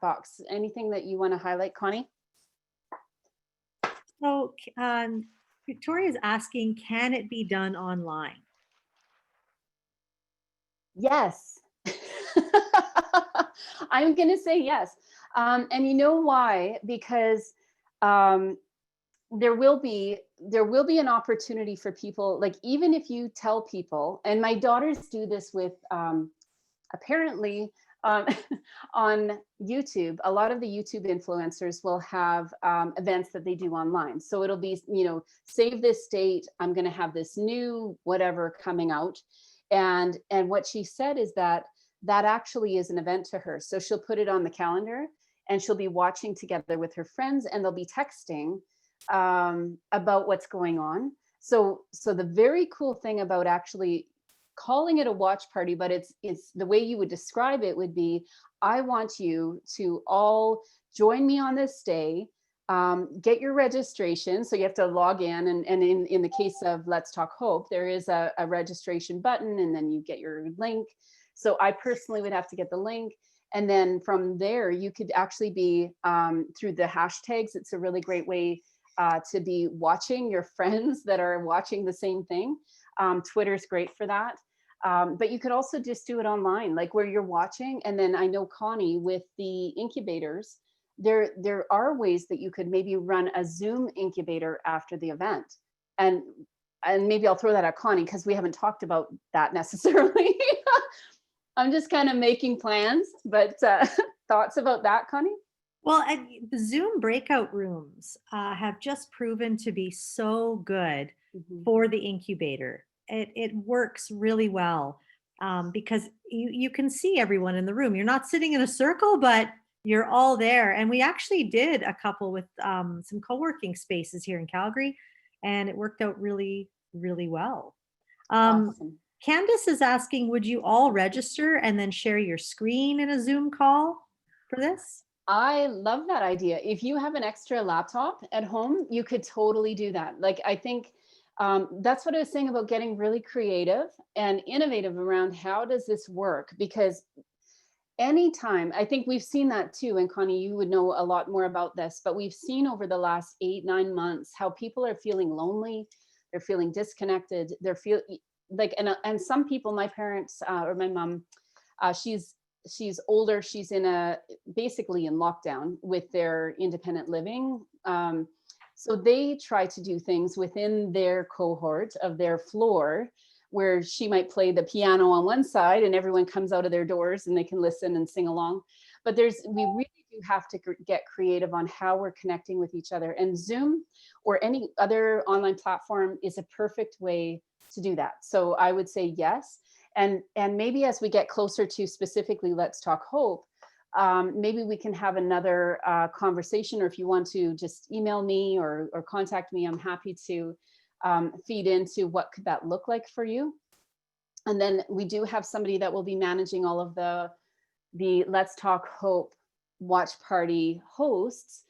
[SPEAKER 1] box. Anything that you want to highlight, Connie?
[SPEAKER 2] So Victoria is asking, can it be done online?
[SPEAKER 1] Yes. I'm going to say yes. And you know why? Because there will be an opportunity for people, like even if you tell people, and my daughters do this with apparently on YouTube, a lot of the YouTube influencers will have events that they do online. So it'll be, save this date, I'm going to have this new whatever coming out. And what she said is that actually is an event to her. So she'll put it on the calendar, and she'll be watching together with her friends, and they'll be texting about what's going on. So the very cool thing about actually calling it a watch party, but it's the way you would describe it would be, I want you to all join me on this day, get your registration. So you have to log in, and in the case of Let's Talk Hope, there is a registration button, and then you get your link. So I personally would have to get the link. And then from there, you could actually be through the hashtags. It's a really great way to be watching your friends that are watching the same thing. Twitter's great for that. But you could also just do it online, like where you're watching. And then I know, Connie, with the incubators, there are ways that you could maybe run a Zoom incubator after the event. And maybe I'll throw that at Connie, because we haven't talked about that necessarily. I'm just kind of making plans, but thoughts about that, Connie?
[SPEAKER 2] Well, the Zoom breakout rooms have just proven to be so good for the incubator. It works really well because you can see everyone in the room. You're not sitting in a circle, but you're all there. And we actually did a couple with some co-working spaces here in Calgary, and it worked out really, really well.
[SPEAKER 1] Awesome.
[SPEAKER 2] Candace is asking, would you all register and then share your screen in a Zoom call for this?
[SPEAKER 1] I love that idea. If you have an extra laptop at home, you could totally do that. Like, I think that's what I was saying about getting really creative and innovative around how does this work? Because Anytime. I think we've seen that too. And Connie, you would know a lot more about this, but we've seen over the last 8, 9 months how people are feeling lonely. They're feeling disconnected. They're feel like, and some people, my parents or my mom, she's older. She's basically in lockdown with their independent living. So they try to do things within their cohort of their floor, where she might play the piano on one side and everyone comes out of their doors and they can listen and sing along. But we really do have to get creative on how we're connecting with each other. And Zoom or any other online platform is a perfect way to do that. So I would say yes. And maybe as we get closer to specifically Let's Talk Hope, maybe we can have another conversation, or if you want to just email me or contact me, I'm happy to feed into what could that look like for you. And then we do have somebody that will be managing all of the Let's Talk Hope Watch Party hosts.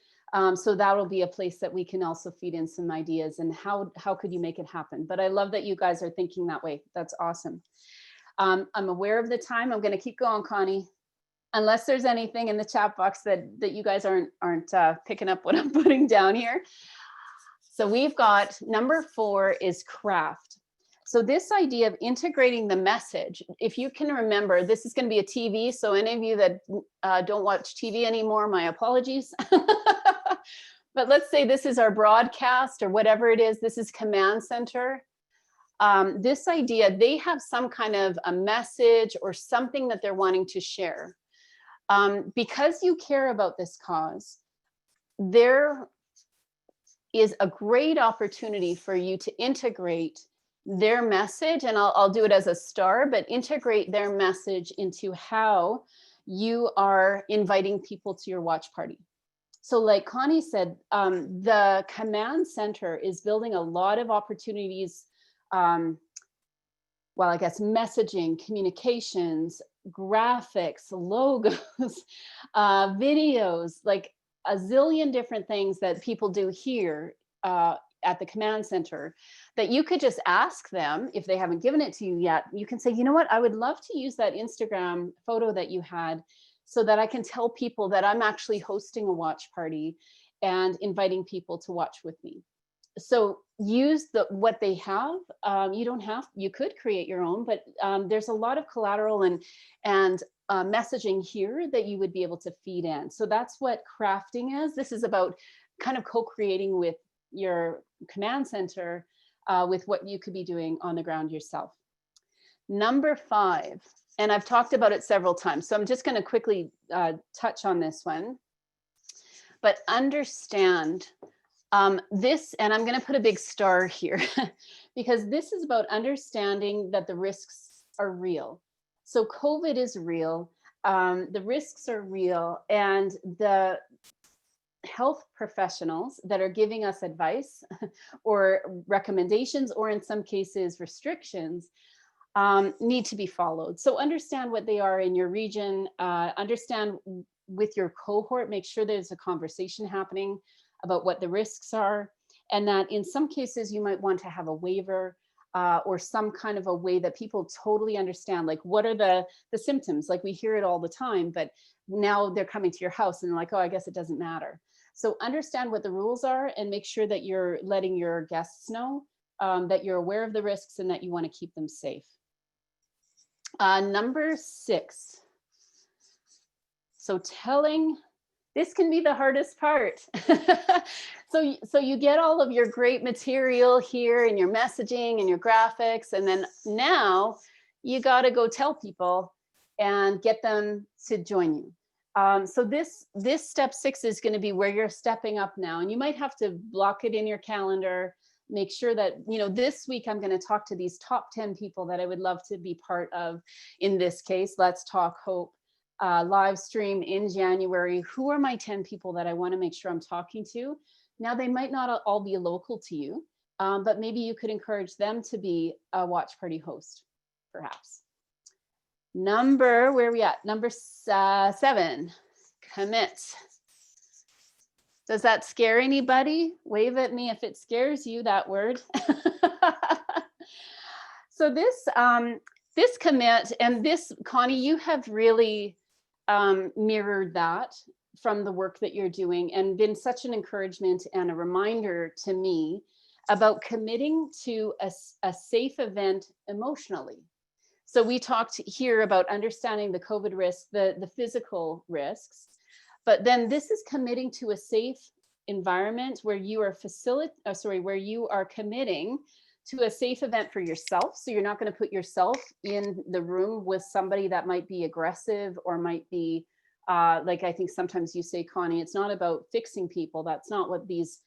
[SPEAKER 1] So that'll be a place that we can also feed in some ideas and how could you make it happen. But I love that you guys are thinking that way. That's awesome. I'm aware of the time. I'm going to keep going, Connie, unless there's anything in the chat box that you guys aren't picking up what I'm putting down here. So we've got number 4 is craft. So this idea of integrating the message, if you can remember, this is going to be a TV. So any of you that don't watch TV anymore, my apologies. But let's say this is our broadcast or whatever it is. This is Command Center. This idea, they have some kind of a message or something that they're wanting to share. Because you care about this cause, there is a great opportunity for you to integrate their message, and I'll do it as a star, but integrate their message into how you are inviting people to your watch party. So like Connie said, the Command Center is building a lot of opportunities, well, I guess messaging, communications, graphics, logos, videos, like a zillion different things that people do here at the Command Center that you could just ask them if they haven't given it to you yet. You can say, you know what, I would love to use that Instagram photo that you had so that I can tell people that I'm actually hosting a watch party and inviting people to watch with me. So use what they have. You could create your own, but there's a lot of collateral and messaging here that you would be able to feed in. So that's what crafting is. This is about kind of co-creating with your Command Center with what you could be doing on the ground yourself. Number 5, and I've talked about it several times, so I'm just going to quickly touch on this one. But understand this, and I'm going to put a big star here because this is about understanding that the risks are real. So COVID is real, the risks are real, and the health professionals that are giving us advice or recommendations, or in some cases restrictions, need to be followed. So understand what they are in your region, understand with your cohort, make sure there's a conversation happening about what the risks are, and that in some cases you might want to have a waiver or some kind of a way that people totally understand, like what are the symptoms? Like we hear it all the time, but now they're coming to your house and they're like, oh, I guess it doesn't matter. So understand what the rules are and make sure that you're letting your guests know that you're aware of the risks and that you want to keep them safe. Number 6. So this can be the hardest part. So you get all of your great material here and your messaging and your graphics, and then now you got to go tell people and get them to join you. So this step 6 is going to be where you're stepping up now, and you might have to block it in your calendar. Make sure that, this week I'm going to talk to these top 10 people that I would love to be part of. In this case, Let's Talk Hope live stream in January. Who are my 10 people that I want to make sure I'm talking to? Now, they might not all be local to you, but maybe you could encourage them to be a watch party host, perhaps. Where are we at? Number 7, commit. Does that scare anybody? Wave at me if it scares you, that word. So this commit, and this, Connie, you have really mirrored that from the work that you're doing and been such an encouragement and a reminder to me about committing to a safe event emotionally. So we talked here about understanding the COVID risk, the physical risks, but then this is committing to a safe environment where you are where you are committing to a safe event for yourself. So you're not going to put yourself in the room with somebody that might be aggressive or might be like I think sometimes you say, Connie, it's not about fixing people. That's not what these,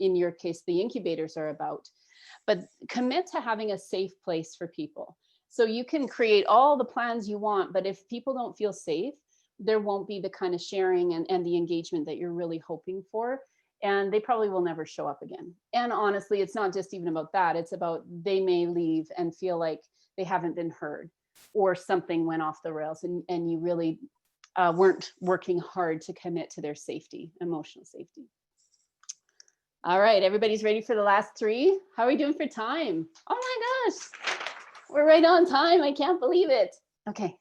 [SPEAKER 1] in your case, the incubators are about. But commit to having a safe place for people. So you can create all the plans you want, but if people don't feel safe, there won't be the kind of sharing and the engagement that you're really hoping for. And they probably will never show up again. And honestly, it's not just even about that. It's about they may leave and feel like they haven't been heard or something went off the rails and you really weren't working hard to commit to their safety, emotional safety. All right, everybody's ready for the last three? How are we doing for time? Oh my gosh, we're right on time. I can't believe it. Okay.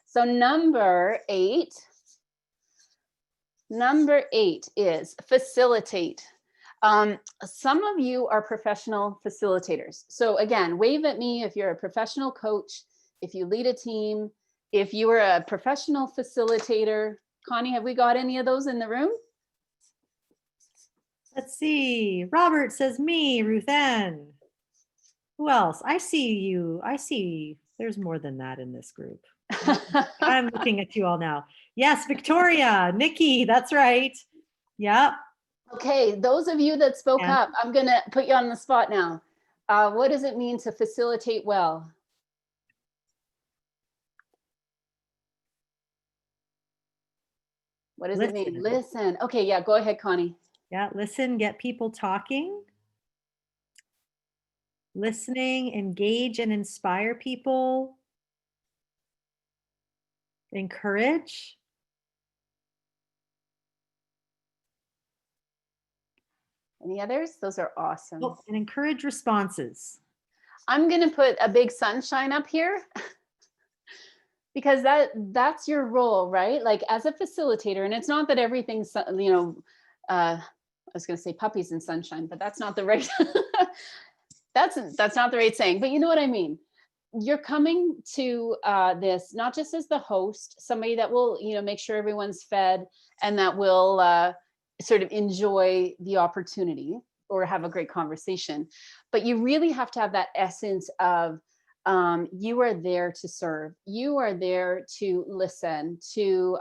[SPEAKER 1] So number eight is facilitate. Some of you are professional facilitators. So again, wave at me if you're a professional coach, if you lead a team, if you are a professional facilitator. Connie, have we got any of those in the room?
[SPEAKER 2] Let's see. Robert says me, Ruth Ann. Who else? I see you. I see there's more than that in this group. I'm looking at you all now. Yes, Victoria, Nikki, that's right. Yeah.
[SPEAKER 1] Okay, those of you that spoke up, I'm going to put you on the spot now. What does it mean to facilitate well? What does it mean? Listen. Okay, yeah, go ahead, Connie.
[SPEAKER 2] Yeah, listen, get people talking. Listening, engage and inspire people. Encourage.
[SPEAKER 1] Any others? Those are awesome.
[SPEAKER 2] Oh, and encourage responses.
[SPEAKER 1] I'm going to put a big sunshine up here because that's your role, right? Like as a facilitator, and it's not that everything's, you know, I was going to say puppies and sunshine, but that's not the right, that's not the right saying, but you know what I mean? You're coming to this, not just as the host, somebody that will, you know, make sure everyone's fed and that will sort of enjoy the opportunity or have a great conversation. But you really have to have that essence of you are there to serve. You are there to listen, to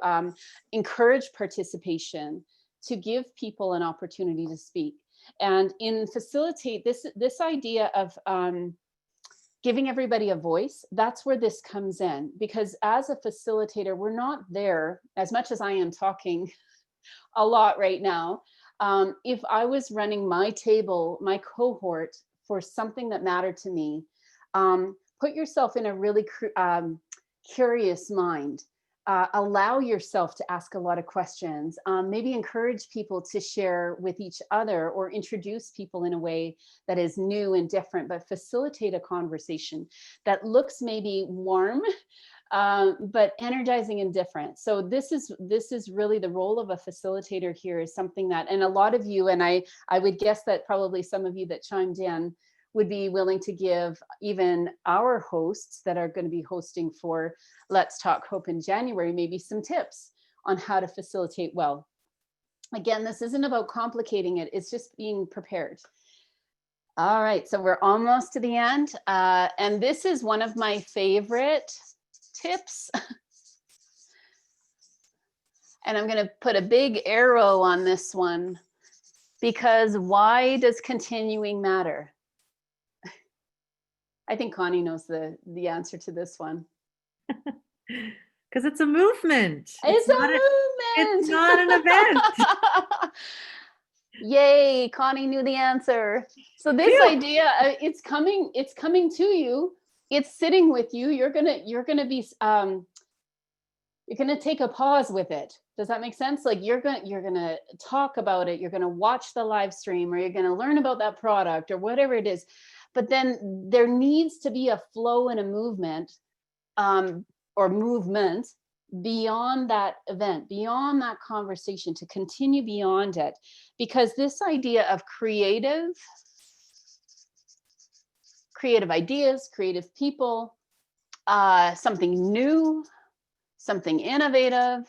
[SPEAKER 1] encourage participation, to give people an opportunity to speak. And in facilitate this idea of giving everybody a voice, that's where this comes in. Because as a facilitator, we're not there, as much as I am talking a lot right now. If I was running my table, my cohort for something that mattered to me, put yourself in a really curious mind. Allow yourself to ask a lot of questions. Maybe encourage people to share with each other or introduce people in a way that is new and different, but facilitate a conversation that looks maybe warm, but energizing and different. So this is really the role of a facilitator here, is something that, and a lot of you, and I would guess that probably some of you that chimed in would be willing to give even our hosts that are going to be hosting for Let's Talk Hope in January, maybe some tips on how to facilitate well. Again, this isn't about complicating it. It's just being prepared. All right, so we're almost to the end. And this is one of my favorite tips. And I'm going to put a big arrow on this one, because why does continuing matter? I think Connie knows the answer to this one.
[SPEAKER 2] Because it's a movement.
[SPEAKER 1] It's a movement.
[SPEAKER 2] It's not an event.
[SPEAKER 1] Yay, Connie knew the answer. So this idea, it's coming to you. It's sitting with you. You're gonna take a pause with it. Does that make sense? Like you're gonna talk about it. You're gonna watch the live stream, or you're gonna learn about that product or whatever it is. But then there needs to be a flow and a movement or movement beyond that event, beyond that conversation, to continue beyond it. Because this idea of creative ideas, creative people, something new, something innovative,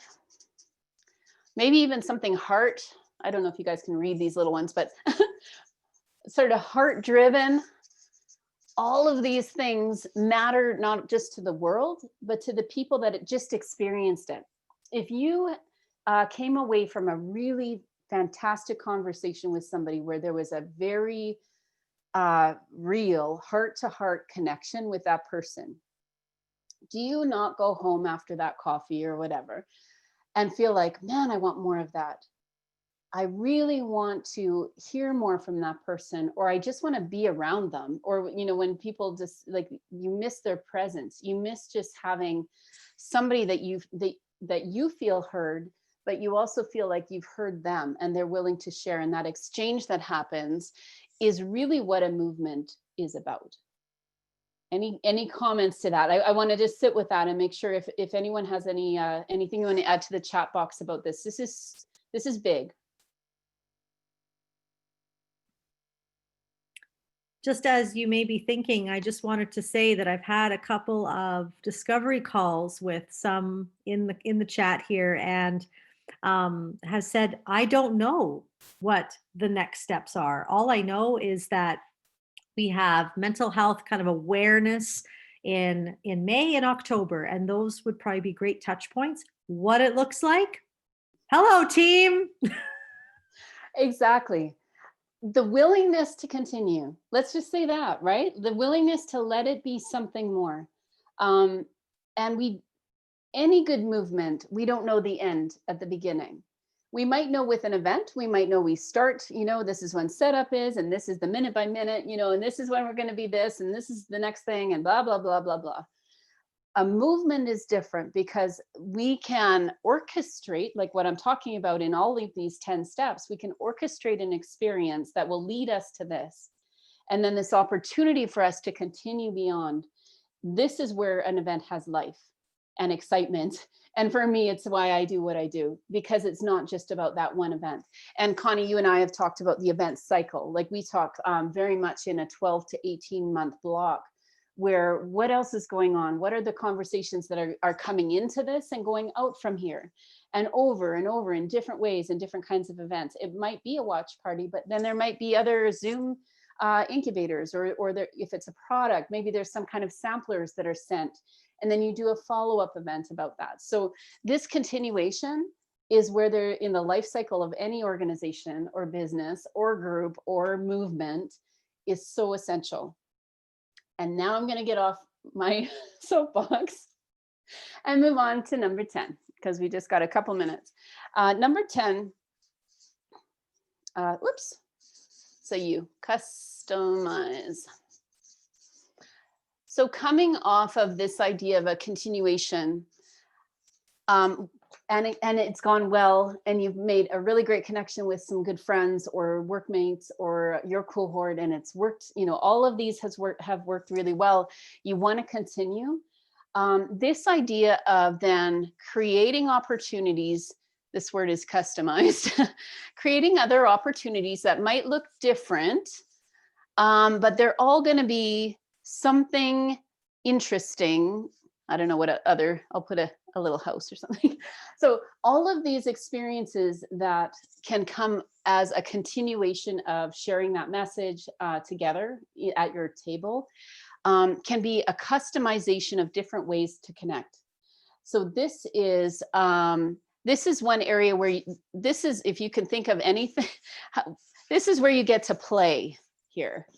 [SPEAKER 1] maybe even something heart. I don't know if you guys can read these little ones, but sort of heart driven. All of these things matter not just to the world, but to the people that it just experienced it. If you came away from a really fantastic conversation with somebody where there was a very real heart-to-heart connection with that person, do you not go home after that coffee or whatever and feel like, man, I want more of that? I really want to hear more from that person, or I just want to be around them. Or, you know, when people just like, you miss their presence, you miss just having somebody that you feel heard, but you also feel like you've heard them and they're willing to share. And that exchange that happens is really what a movement is about. Any comments to that? I want to just sit with that and make sure if anyone has anything you want to add to the chat box about this. This is big.
[SPEAKER 2] Just as you may be thinking, I just wanted to say that I've had a couple of discovery calls with some in the chat here, and has said, I don't know what the next steps are. All I know is that we have mental health kind of awareness in May and October, and those would probably be great touch points. What it looks like? Hello, team.
[SPEAKER 1] Exactly. The willingness to continue. Let's just say that, right? The willingness to let it be something more. And any good movement, we don't know the end at the beginning. We might know with an event, we might know we start, this is when setup is, and this is the minute by minute, and this is when we're going to be this, and this is the next thing, and blah, blah, blah, blah, blah. A movement is different because we can orchestrate, like what I'm talking about in all of these 10 steps, we can orchestrate an experience that will lead us to this. And then this opportunity for us to continue beyond. This is where an event has life and excitement. And for me, it's why I do what I do, because it's not just about that one event. And Connie, you and I have talked about the event cycle. Like we talk very much in a 12 to 18 month block, where what else is going on? What are the conversations that are coming into this and going out from here, and over in different ways and different kinds of events? It might be a watch party, but then there might be other Zoom incubators, or there, if it's a product, maybe there's some kind of samplers that are sent, and then you do a follow-up event about that. So this continuation is where they're in the life cycle of any organization or business or group or movement is so essential. And now I'm going to get off my soapbox and move on to number 10, because we just got a couple minutes. Number 10, whoops. So you customize. So coming off of this idea of a continuation, and it's gone well, and you've made a really great connection with some good friends or workmates or your cohort, and it's worked, all of these have worked really well. You want to continue. This idea of then creating opportunities, this word is customized, creating other opportunities that might look different, but they're all going to be something interesting. I don't know what other, I'll put a little house or something. So all of these experiences that can come as a continuation of sharing that message together at your table can be a customization of different ways to connect. So this is one area where if you can think of anything, this is where you get to play here.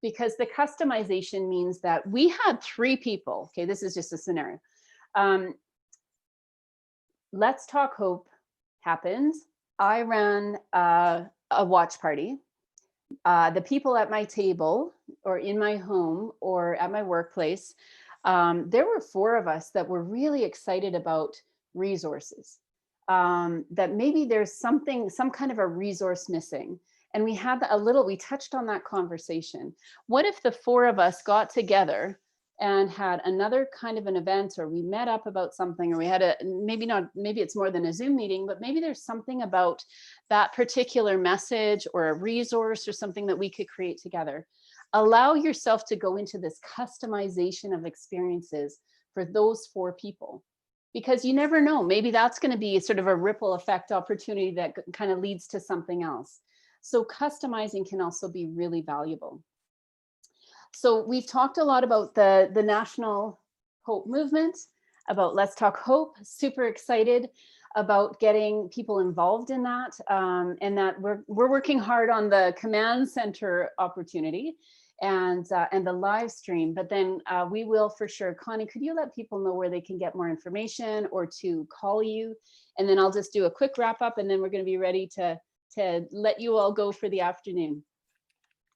[SPEAKER 1] Because the customization means that we had 3 people. Okay, this is just a scenario. Let's Talk Hope happens. I ran a watch party. The people at my table or in my home or at my workplace, there were 4 of us that were really excited about resources, that maybe there's some kind of a resource missing. And we had we touched on that conversation. What if the 4 of us got together and had another kind of an event, or we met up about something, or we had maybe it's more than a Zoom meeting, but maybe there's something about that particular message or a resource or something that we could create together. Allow yourself to go into this customization of experiences for those 4 people, because you never know, maybe that's going to be sort of a ripple effect opportunity that kind of leads to something else. So customizing can also be really valuable. So we've talked a lot about the National Hope Movement, about Let's Talk Hope. Super excited about getting people involved in that, and that we're working hard on the command center opportunity and the live stream. But then we will for sure. Connie, could you let people know where they can get more information or to call you? And then I'll just do a quick wrap up, and then we're going to be ready to let you all go for the afternoon.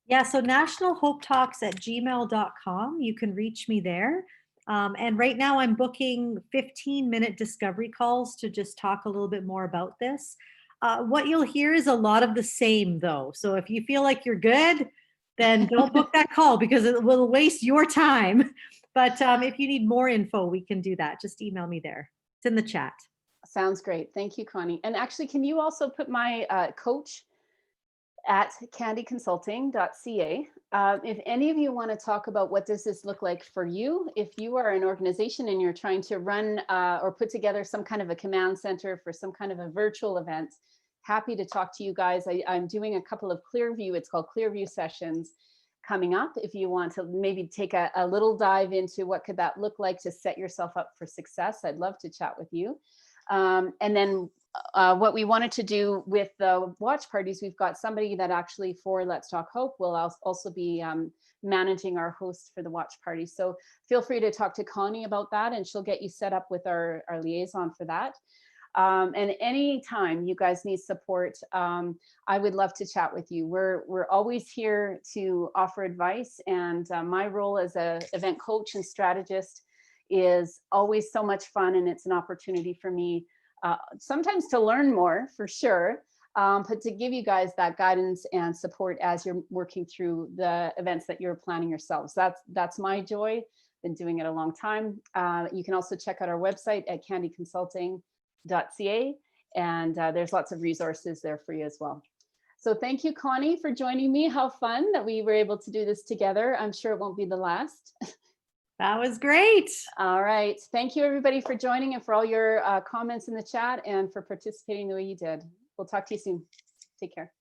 [SPEAKER 2] Yeah, so nationalhopetalks@gmail.com. You can reach me there. And right now I'm booking 15-minute discovery calls to just talk a little bit more about this. What you'll hear is a lot of the same though. So if you feel like you're good, then don't book that call because it will waste your time. But if you need more info, we can do that. Just email me there. It's in the chat.
[SPEAKER 1] Sounds great. Thank you, Connie. And actually, can you also put my coach at CandyConsulting.ca. If any of you want to talk about what does this look like for you, if you are an organization and you're trying to run or put together some kind of a command center for some kind of a virtual event, happy to talk to you guys. I'm doing a couple of Clearview, it's called Clearview sessions coming up. If you want to maybe take a little dive into what could that look like to set yourself up for success, I'd love to chat with you. And then what we wanted to do with the watch parties, we've got somebody that actually for Let's Talk Hope will also be managing our host for the watch party. So feel free to talk to Connie about that, and she'll get you set up with our liaison for that. And anytime you guys need support, I would love to chat with you. We're always here to offer advice, and my role as an event coach and strategist is always so much fun, and it's an opportunity for me sometimes to learn more for sure, but to give you guys that guidance and support as you're working through the events that you're planning yourselves. That's my joy. Been doing it a long time. You can also check out our website at CandyConsulting.ca, and there's lots of resources there for you as well. So thank you, Connie, for joining me. How fun that we were able to do this together. I'm sure it won't be the last.
[SPEAKER 2] That was great.
[SPEAKER 1] All right. Thank you, everybody, for joining and for all your comments in the chat and for participating the way you did. We'll talk to you soon. Take care.